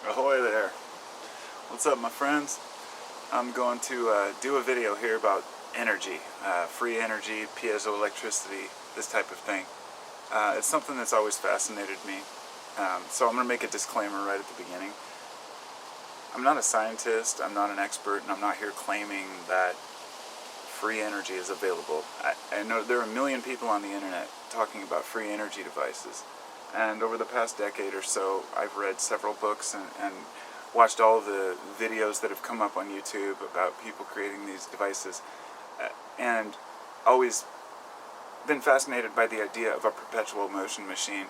Ahoy there. What's up, my friends? I'm going to do a video here about energy, free energy, piezoelectricity, this type of thing. It's something that's always fascinated me. So I'm going to make a disclaimer right at the beginning. I'm not a scientist, I'm not an expert, and I'm not here claiming that free energy is available. I know there are a million people on the internet talking about free energy devices. And over the past decade or so, I've read several books and watched all of the videos that have come up on YouTube about people creating these devices, and always been fascinated by the idea of a perpetual motion machine.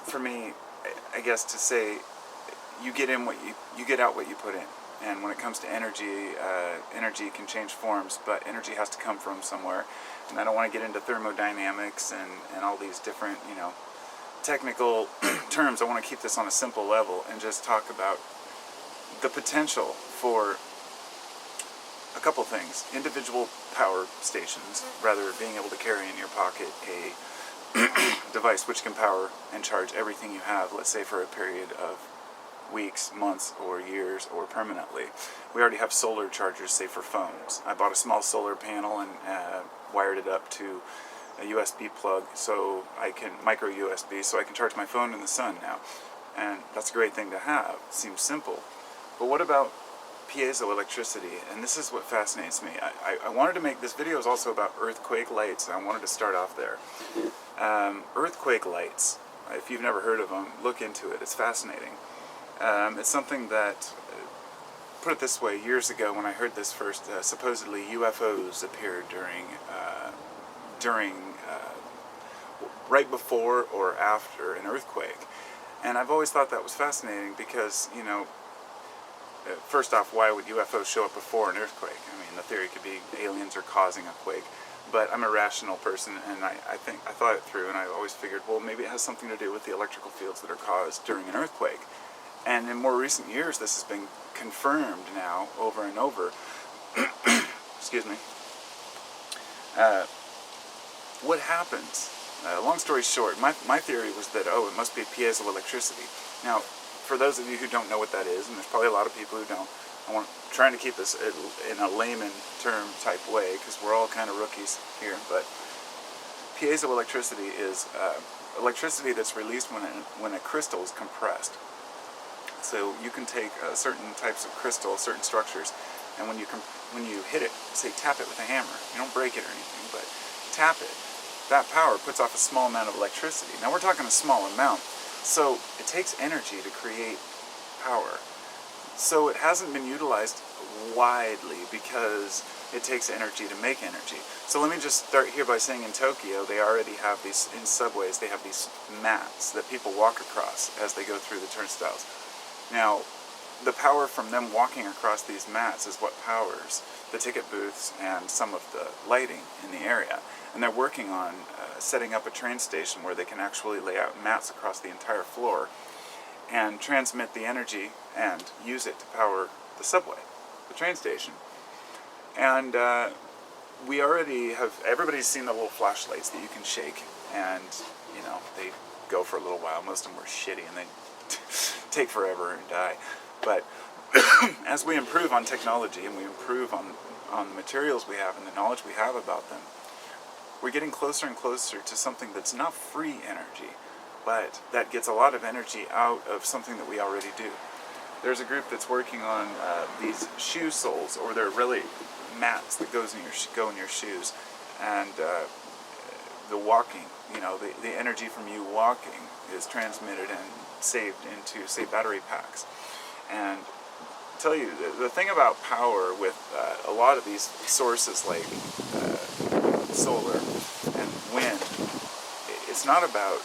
For me, I guess to say, you get in what you get out what you put in. And when it comes to energy, energy can change forms, but energy has to come from somewhere. And I don't want to get into thermodynamics and all these different, technical terms. I want to keep this on a simple level and just talk about the potential for a couple things. Individual power stations, rather being able to carry in your pocket a device which can power and charge everything you have, let's say for a period of weeks, months, or years, or permanently. We already have solar chargers, say for phones. I bought a small solar panel and wired it up to a USB plug, so I can micro USB, so I can charge my phone in the sun now. And that's a great thing to have. It seems simple. But what about piezoelectricity? And this is what fascinates me. I wanted to make this video is also about earthquake lights, and I wanted to start off there. Earthquake lights, if you've never heard of them, look into it. It's fascinating. It's something that, put it this way, years ago when I heard this first, supposedly UFOs appeared during right before or after an earthquake. And I've always thought that was fascinating because, first off, why would UFOs show up before an earthquake? I mean, the theory could be aliens are causing a quake. But I'm a rational person, and I thought it through, and I always figured, well, maybe it has something to do with the electrical fields that are caused during an earthquake. And in more recent years, this has been confirmed now over and over. Excuse me. What happens? Long story short, my theory was that, it must be piezoelectricity. Now, for those of you who don't know what that is, and there's probably a lot of people who don't, I'm trying to keep this in a layman term type way, because we're all kind of rookies here, but piezoelectricity is electricity that's released when a crystal is compressed. So you can take certain types of crystal, certain structures, and when you hit it, say tap it with a hammer, you don't break it or anything, but tap it, that power puts off a small amount of electricity. Now we're talking a small amount, so it takes energy to create power. So it hasn't been utilized widely because it takes energy to make energy. So let me just start here by saying in Tokyo, they already have these, in subways, they have these mats that people walk across as they go through the turnstiles. Now, the power from them walking across these mats is what powers the ticket booths and some of the lighting in the area. And they're working on setting up a train station where they can actually lay out mats across the entire floor and transmit the energy and use it to power the subway, the train station. And we already have, everybody's seen the little flashlights that you can shake, and they go for a little while. Most of them were shitty and they take forever and die. But as we improve on technology and we improve on the materials we have and the knowledge we have about them, we're getting closer and closer to something that's not free energy, but that gets a lot of energy out of something that we already do. There's a group that's working on these shoe soles, or they're really mats that go in your shoes, and the walking, the energy from you walking is transmitted and saved into, say, battery packs. And I'll tell you, the thing about power with a lot of these sources like solar and wind, it's not about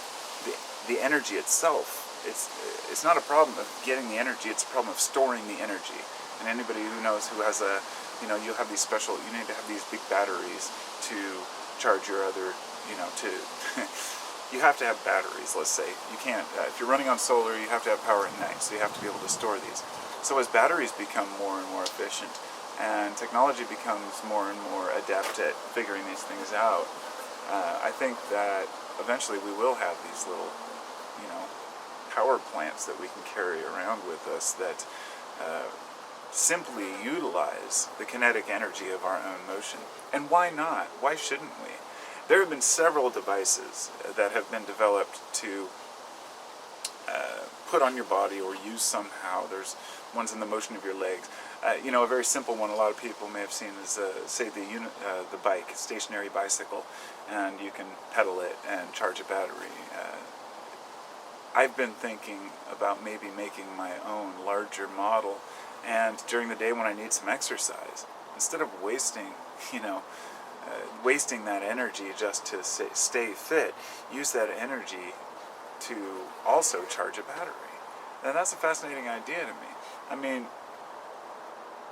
the energy itself. It's not a problem of getting the energy, it's a problem of storing the energy. And anybody who knows, who has a, you have these special, you need to have these big batteries to charge your other, to, you have to have batteries, let's say. You can't, if you're running on solar, you have to have power at night, so you have to be able to store these. So as batteries become more and more efficient, and technology becomes more and more adept at figuring these things out, I think that eventually we will have these little, power plants that we can carry around with us that simply utilize the kinetic energy of our own motion. And why not? Why shouldn't we? There have been several devices that have been developed to put on your body or use somehow. There's ones in the motion of your legs. You know, a very simple one a lot of people may have seen is, say, the bike, stationary bicycle, and you can pedal it and charge a battery. I've been thinking about maybe making my own larger model, and during the day when I need some exercise, instead of wasting, wasting that energy just to stay fit, use that energy to also charge a battery. And that's a fascinating idea to me. I mean,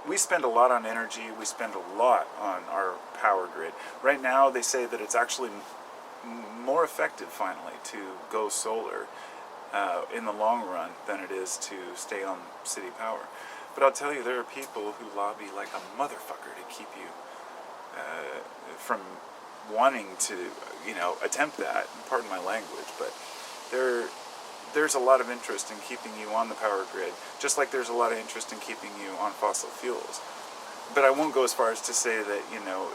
we spend a lot on energy, we spend a lot on our power grid. Right now they say that it's actually more effective finally to go solar in the long run than it is to stay on city power. But I'll tell you, there are people who lobby like a motherfucker to keep you from wanting to, attempt that. Pardon my language, but there's a lot of interest in keeping you on the power grid, just like there's a lot of interest in keeping you on fossil fuels. But I won't go as far as to say that,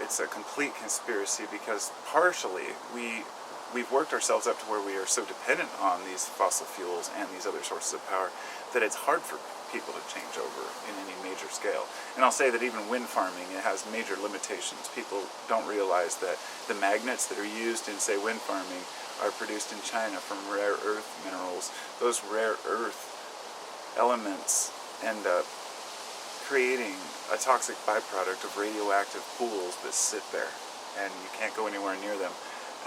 it's a complete conspiracy, because partially we've worked ourselves up to where we are so dependent on these fossil fuels and these other sources of power that it's hard for people to change over in any major scale. And I'll say that even wind farming, it has major limitations. People don't realize that the magnets that are used in, say, wind farming are produced in China from rare earth minerals. Those rare earth elements end up creating a toxic byproduct of radioactive pools that sit there, and you can't go anywhere near them.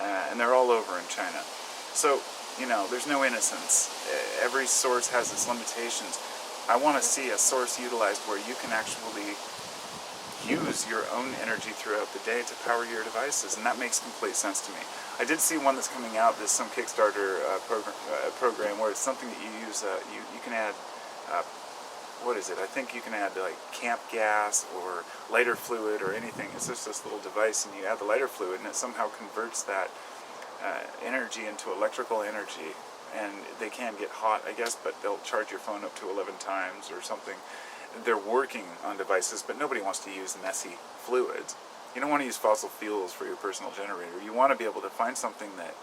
And they're all over in China. So, there's no innocence. Every source has its limitations. I want to see a source utilized where you can actually use your own energy throughout the day to power your devices, and that makes complete sense to me. I did see one that's coming out, there's some Kickstarter program where it's something that you use, you can add, what is it? I think you can add like camp gas or lighter fluid or anything. It's just this little device, and you add the lighter fluid, and it somehow converts that energy into electrical energy. And they can get hot, I guess, but they'll charge your phone up to 11 times or something. They're working on devices, but nobody wants to use messy fluids. You don't want to use fossil fuels for your personal generator. You want to be able to find something that,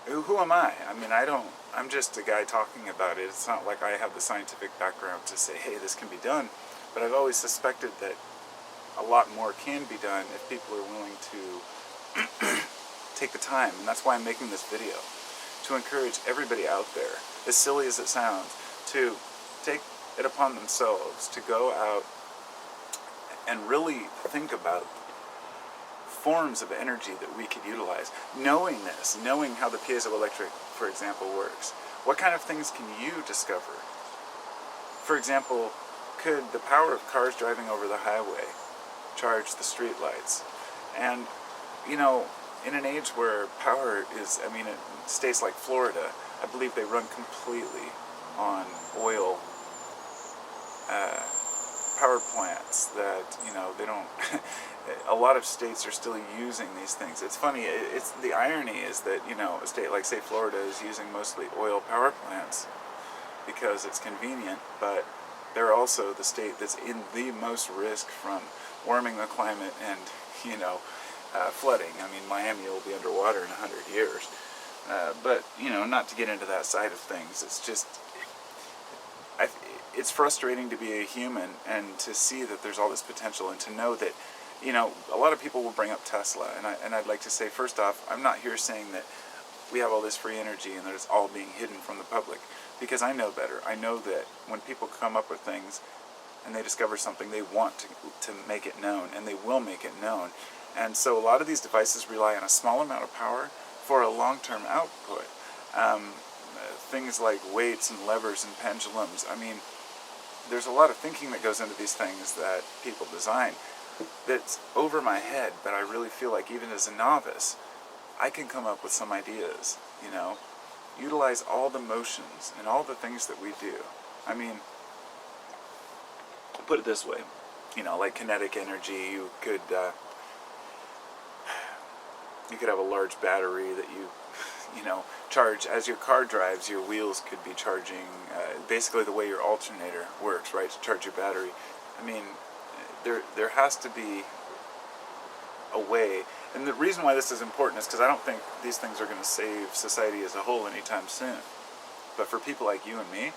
who am I? I mean, I'm just a guy talking about it. It's not like I have the scientific background to say, hey, this can be done. But I've always suspected that a lot more can be done if people are willing to take the time. And that's why I'm making this video, to encourage everybody out there, as silly as it sounds, to take it upon themselves to go out and really think about forms of energy that we could utilize. Knowing this, knowing how the piezoelectric, for example, works. What kind of things can you discover? For example, could the power of cars driving over the highway charge the street lights? And, in an age where power is, in states like Florida, I believe they run completely on oil power plants that, they don't, a lot of states are still using these things. It's funny, the irony is that, a state like, say, Florida is using mostly oil power plants because it's convenient, but they're also the state that's in the most risk from warming the climate and, flooding. Miami will be underwater in 100 years. But, not to get into that side of things, it's just, it's frustrating to be a human and to see that there's all this potential, and to know that, a lot of people will bring up Tesla, and I'd like to say, first off, I'm not here saying that we have all this free energy and that it's all being hidden from the public, because I know better. I know that when people come up with things and they discover something, they want to make it known, and they will make it known. And so a lot of these devices rely on a small amount of power for a long-term output. Things like weights and levers and pendulums. There's a lot of thinking that goes into these things that people design that's over my head, but I really feel like even as a novice, I can come up with some ideas, utilize all the motions and all the things that we do. Put it this way, like kinetic energy, you could, You could have a large battery that you know, charge as your car drives. Your wheels could be charging, basically the way your alternator works, right, to charge your battery. I mean, there has to be a way, and the reason why this is important is because I don't think these things are going to save society as a whole anytime soon. But for people like you and me,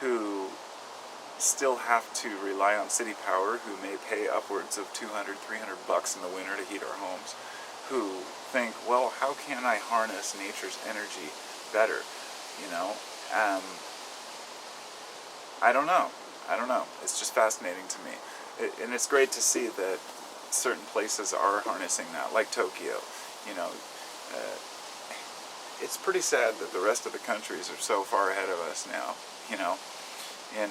who still have to rely on city power, who may pay upwards of $200, $300 in the winter to heat our homes, who think, well, how can I harness nature's energy better? You know, I don't know. It's just fascinating to me, and it's great to see that certain places are harnessing that, like Tokyo. You know, it's pretty sad that the rest of the countries are so far ahead of us now. You know, in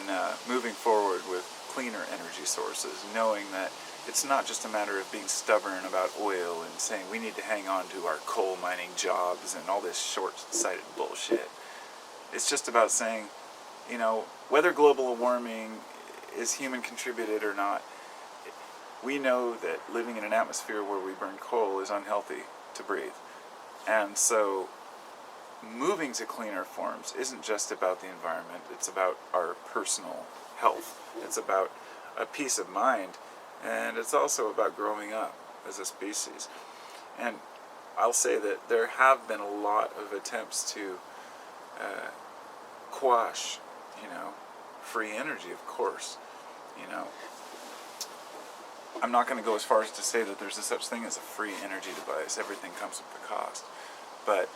moving forward with cleaner energy sources, knowing that it's not just a matter of being stubborn about oil and saying we need to hang on to our coal mining jobs and all this short-sighted bullshit. It's just about saying, you know, whether global warming is human contributed or not, we know that living in an atmosphere where we burn coal is unhealthy to breathe. And so moving to cleaner forms isn't just about the environment, it's about our personal health. It's about a peace of mind, and it's also about growing up as a species. And I'll say that there have been a lot of attempts to quash, you know, free energy, of course. You know, I'm not going to go as far as to say that there's a such thing as a free energy device. Everything comes with a cost. But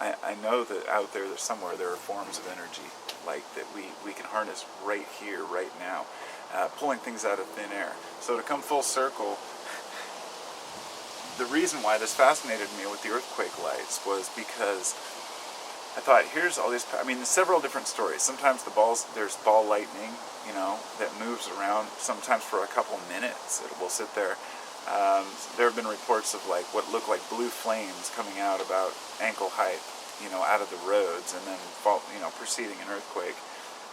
I know that out there, somewhere, there are forms of energy like that we can harness right here, right now, pulling things out of thin air. So to come full circle, the reason why this fascinated me with the earthquake lights was because I thought, here's all these, I mean, there's several different stories. Sometimes there's ball lightning, you know, that moves around, sometimes for a couple minutes. It will sit there. There have been reports of like what look like blue flames coming out about ankle height, you know, out of the roads, and then preceding an earthquake.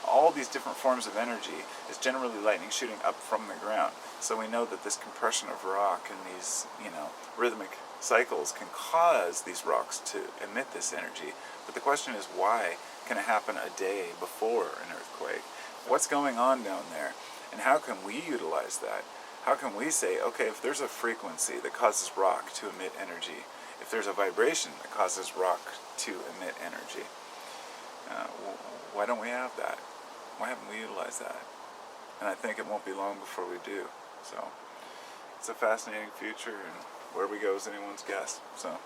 All these different forms of energy is generally lightning shooting up from the ground. So we know that this compression of rock and these, you know, rhythmic cycles can cause these rocks to emit this energy. But the question is, why can it happen a day before an earthquake? What's going on down there? And how can we utilize that? How can we say, okay, if there's a frequency that causes rock to emit energy, if there's a vibration that causes rock to emit energy, why don't we have that? Why haven't we utilized that? And I think it won't be long before we do. So it's a fascinating future, and where we go is anyone's guess. So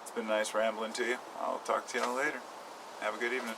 it's been nice rambling to you. I'll talk to you all later. Have a good evening.